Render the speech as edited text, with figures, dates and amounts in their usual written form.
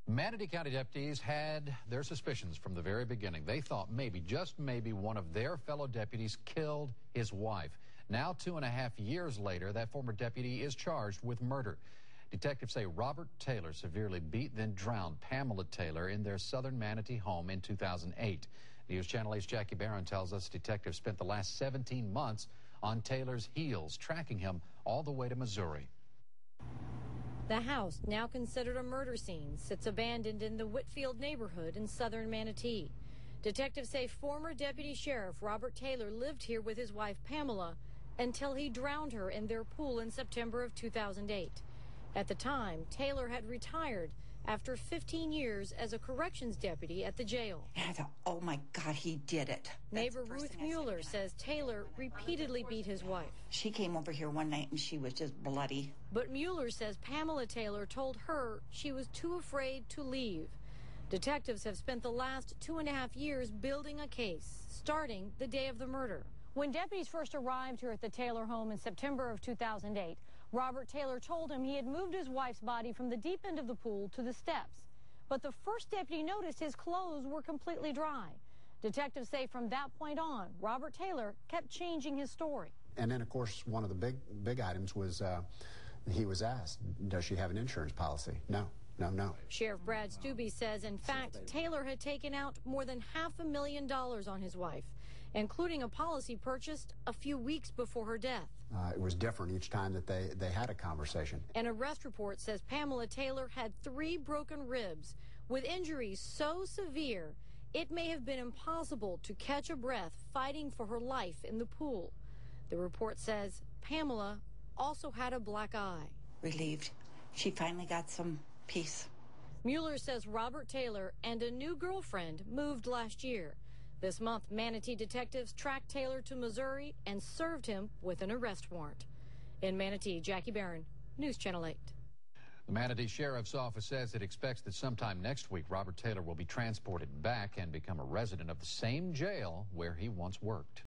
Manatee County deputies had their suspicions from the very beginning. They thought maybe, just maybe, one of their fellow deputies killed his wife. Now, 2.5 years later, that former deputy is charged with murder. Detectives say Robert Taylor severely beat, then drowned Pamela Taylor in their southern Manatee home in 2008. News Channel 8's Jackie Barron tells us detectives spent the last 17 months on Taylor's heels, tracking him all the way to Missouri. The house, now considered a murder scene, sits abandoned in the Whitfield neighborhood in southern Manatee. Detectives say former Deputy Sheriff Robert Taylor lived here with his wife Pamela until he drowned her in their pool in September of 2008. At the time, Taylor had retired after 15 years as a corrections deputy at the jail. And I thought, oh my God, he did it. Neighbor Ruth Mueller says Taylor repeatedly beat his wife. She came over here one night and she was just bloody. But Mueller says Pamela Taylor told her she was too afraid to leave. Detectives have spent the last 2.5 years building a case, starting the day of the murder. When deputies first arrived here at the Taylor home in September of 2008, Robert Taylor told him he had moved his wife's body from the deep end of the pool to the steps. But the first deputy noticed his clothes were completely dry. Detectives say from that point on, Robert Taylor kept changing his story. And then, of course, one of the big items was he was asked, does she have an insurance policy? No. No. Sheriff Brad Stubbe says, in fact, Taylor had taken out more than $500,000 on his wife, including a policy purchased a few weeks before her death. It was different each time that they had a conversation. An arrest report says Pamela Taylor had 3 broken ribs with injuries so severe it may have been impossible to catch a breath fighting for her life in the pool. The report says Pamela also had a black eye. Relieved. She finally got some peace. Mueller says Robert Taylor and a new girlfriend moved last year. This month, Manatee detectives tracked Taylor to Missouri and served him with an arrest warrant. In Manatee, Jackie Barron, News Channel 8. The Manatee Sheriff's Office says it expects that sometime next week, Robert Taylor will be transported back and become a resident of the same jail where he once worked.